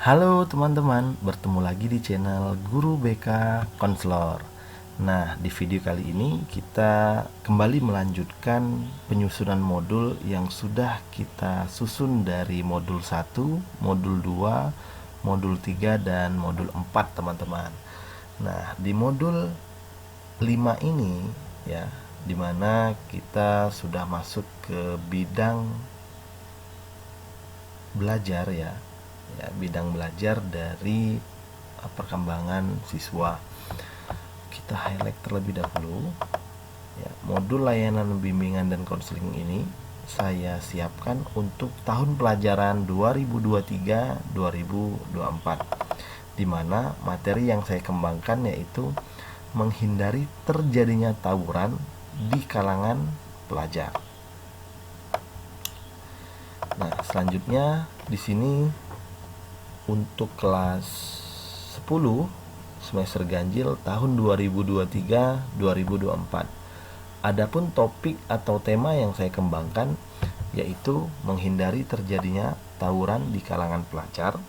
Halo teman-teman, bertemu lagi di channel Guru BK Konselor. Nah, di video kali ini kita kembali melanjutkan penyusunan modul yang sudah kita susun dari modul 1, modul 2, modul 3, dan modul 4, teman-teman. Nah, di modul 5 ini ya, dimana kita sudah masuk ke bidang belajar ya, bidang belajar dari perkembangan siswa. Kita highlight terlebih dahulu ya, modul layanan bimbingan dan konseling ini saya siapkan untuk tahun pelajaran 2023-2024, di mana materi yang saya kembangkan yaitu menghindari terjadinya tawuran di kalangan pelajar. Nah, selanjutnya di sini untuk kelas 10 semester ganjil tahun 2023-2024. Adapun topik atau tema yang saya kembangkan yaitu menghindari terjadinya tawuran di kalangan pelajar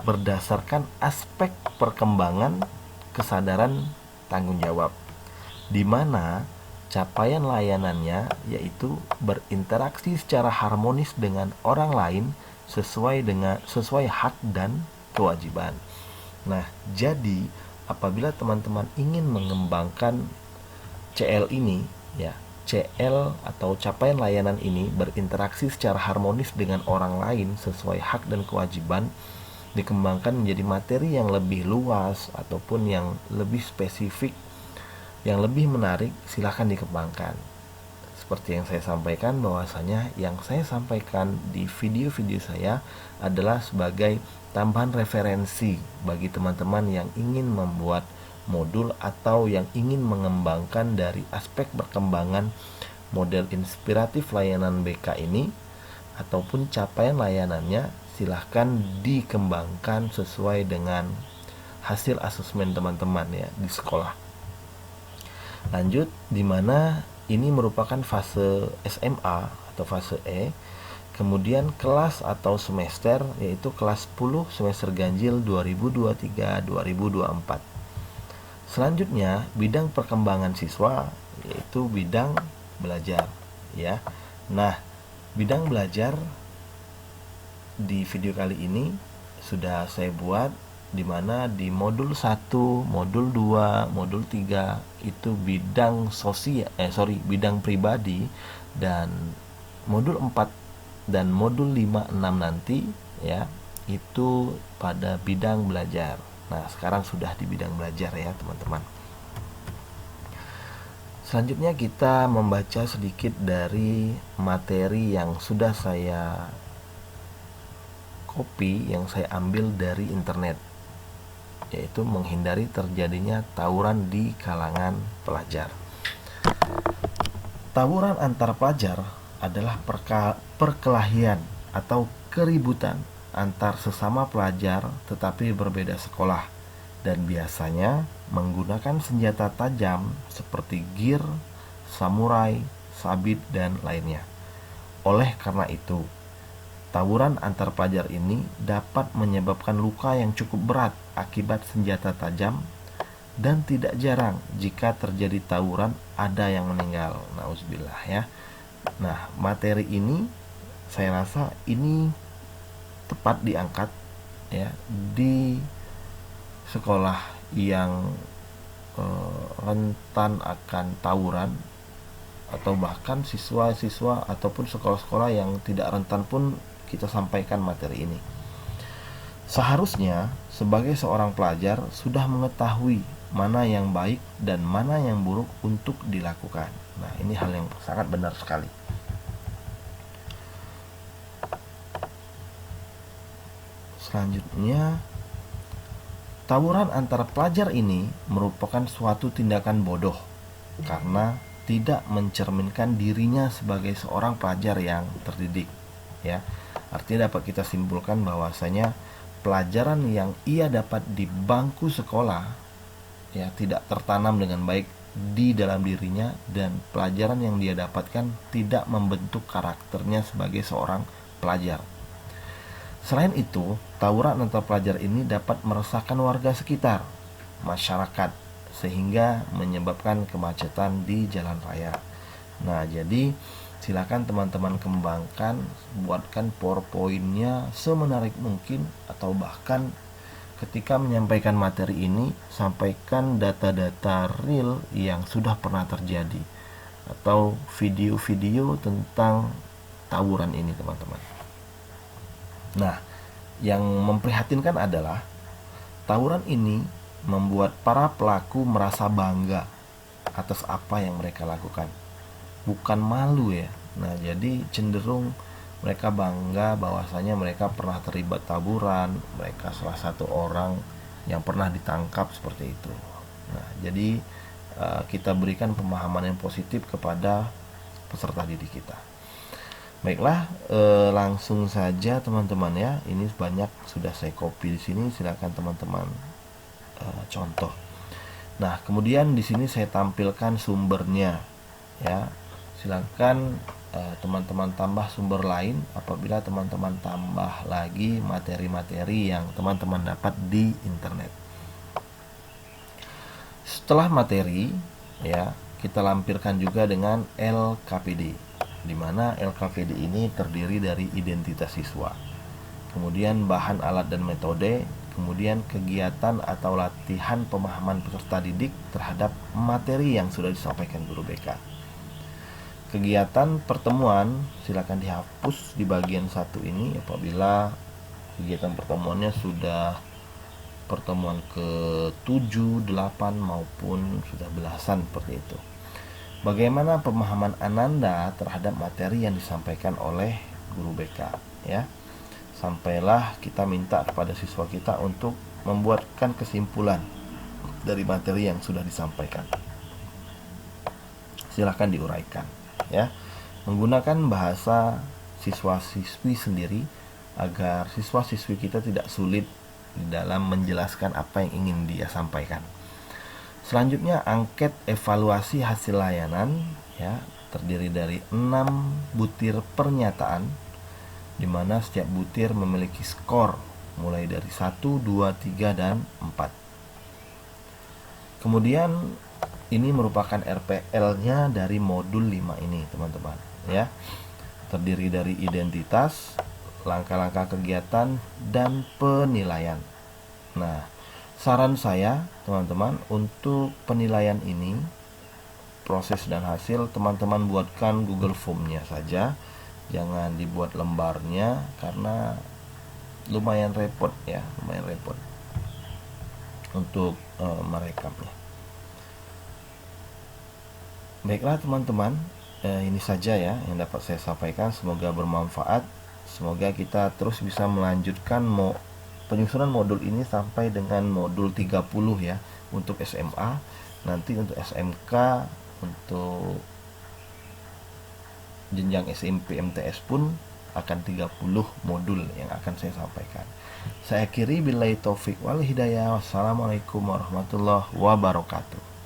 berdasarkan aspek perkembangan kesadaran tanggung jawab, di mana capaian layanannya yaitu berinteraksi secara harmonis dengan orang lain sesuai hak dan kewajiban. Nah, jadi apabila teman-teman ingin mengembangkan CL ini ya, CL atau capaian layanan ini berinteraksi secara harmonis dengan orang lain sesuai hak dan kewajiban, dikembangkan menjadi materi yang lebih luas ataupun yang lebih spesifik, yang lebih menarik, silahkan dikembangkan. Seperti yang saya sampaikan, bahwasanya yang saya sampaikan di video-video saya adalah sebagai tambahan referensi bagi teman-teman yang ingin membuat modul atau yang ingin mengembangkan dari aspek perkembangan model inspiratif layanan BK ini ataupun capaian layanannya. Silahkan dikembangkan sesuai dengan hasil asesmen teman-teman ya di sekolah. Lanjut, di mana ini merupakan fase SMA atau fase E. Kemudian kelas atau semester yaitu kelas 10 semester ganjil 2023-2024. Selanjutnya, bidang perkembangan siswa yaitu bidang belajar ya. Nah, bidang belajar di video kali ini sudah saya buat, di mana di modul 1, modul 2, modul 3 itu bidang bidang pribadi, dan modul 4 dan modul 5, 6 nanti ya itu pada bidang belajar. Nah, sekarang sudah di bidang belajar ya, teman-teman. Selanjutnya kita membaca sedikit dari materi yang sudah saya copy, yang saya ambil dari internet, yaitu menghindari terjadinya tawuran di kalangan pelajar. Tawuran antar pelajar adalah perkelahian atau keributan antar sesama pelajar tetapi berbeda sekolah, dan biasanya menggunakan senjata tajam seperti gear, samurai, sabit, dan lainnya. Oleh karena itu, tawuran antar pelajar ini dapat menyebabkan luka yang cukup berat akibat senjata tajam, dan tidak jarang jika terjadi tawuran ada yang meninggal. Nauzubillah ya. Nah, materi ini saya rasa ini tepat diangkat ya di sekolah yang rentan akan tawuran, atau bahkan siswa-siswa ataupun sekolah-sekolah yang tidak rentan pun kita sampaikan materi ini. Seharusnya sebagai seorang pelajar sudah mengetahui mana yang baik dan mana yang buruk untuk dilakukan. Nah, ini hal yang sangat benar sekali. Selanjutnya, tawuran antara pelajar ini merupakan suatu tindakan bodoh karena tidak mencerminkan dirinya sebagai seorang pelajar yang terdidik ya. Artinya dapat kita simpulkan bahwasanya pelajaran yang ia dapat di bangku sekolah ya tidak tertanam dengan baik di dalam dirinya, dan pelajaran yang dia dapatkan tidak membentuk karakternya sebagai seorang pelajar. Selain itu, tawuran antar pelajar ini dapat meresahkan warga sekitar, masyarakat, sehingga menyebabkan kemacetan di jalan raya. Nah, jadi silakan teman-teman kembangkan, buatkan PowerPoint-nya semenarik mungkin, atau bahkan ketika menyampaikan materi ini, sampaikan data-data real yang sudah pernah terjadi atau video-video tentang tawuran ini, teman-teman. Nah, yang memprihatinkan adalah tawuran ini membuat para pelaku merasa bangga atas apa yang mereka lakukan, bukan malu ya. Nah, jadi cenderung mereka bangga bahwasanya mereka pernah terlibat taburan, mereka salah satu orang yang pernah ditangkap seperti itu. Nah, jadi kita berikan pemahaman yang positif kepada peserta didik kita. Baiklah, langsung saja teman-teman ya. Ini banyak sudah saya copy di sini, silakan teman-teman contoh. Nah, kemudian di sini saya tampilkan sumbernya ya. Silakan teman-teman tambah sumber lain apabila teman-teman tambah lagi materi-materi yang teman-teman dapat di internet. Setelah materi ya, kita lampirkan juga dengan LKPD, di mana LKPD ini terdiri dari identitas siswa, kemudian bahan alat dan metode, kemudian kegiatan atau latihan pemahaman peserta didik terhadap materi yang sudah disampaikan guru BK. Kegiatan pertemuan silakan dihapus di bagian satu ini apabila kegiatan pertemuannya sudah pertemuan ke-7, 8 maupun sudah belasan seperti itu. Bagaimana pemahaman Ananda terhadap materi yang disampaikan oleh guru BK ya. Sampailah kita minta kepada siswa kita untuk membuatkan kesimpulan dari materi yang sudah disampaikan. Silahkan diuraikan ya, menggunakan bahasa siswa-siswi sendiri agar siswa-siswi kita tidak sulit di dalam menjelaskan apa yang ingin dia sampaikan. Selanjutnya, angket evaluasi hasil layanan ya, terdiri dari 6 butir pernyataan, di mana setiap butir memiliki skor mulai dari 1, 2, 3, dan 4. Kemudian ini merupakan RPL-nya dari modul 5 ini, teman-teman ya. Terdiri dari identitas, langkah-langkah kegiatan, dan penilaian. Nah, saran saya teman-teman, untuk penilaian ini, proses dan hasil, teman-teman buatkan Google Form-nya saja, jangan dibuat lembarnya karena lumayan repot ya, lumayan repot untuk merekamnya. Baiklah teman-teman, ini saja ya yang dapat saya sampaikan, semoga bermanfaat. Semoga kita terus bisa melanjutkan penyusunan modul ini sampai dengan modul 30 ya untuk SMA. Nanti untuk SMK, untuk jenjang SMP MTS pun akan 30 modul yang akan saya sampaikan. Saya akhiri billahi taufik wal hidayah. Wassalamualaikum warahmatullahi wabarakatuh.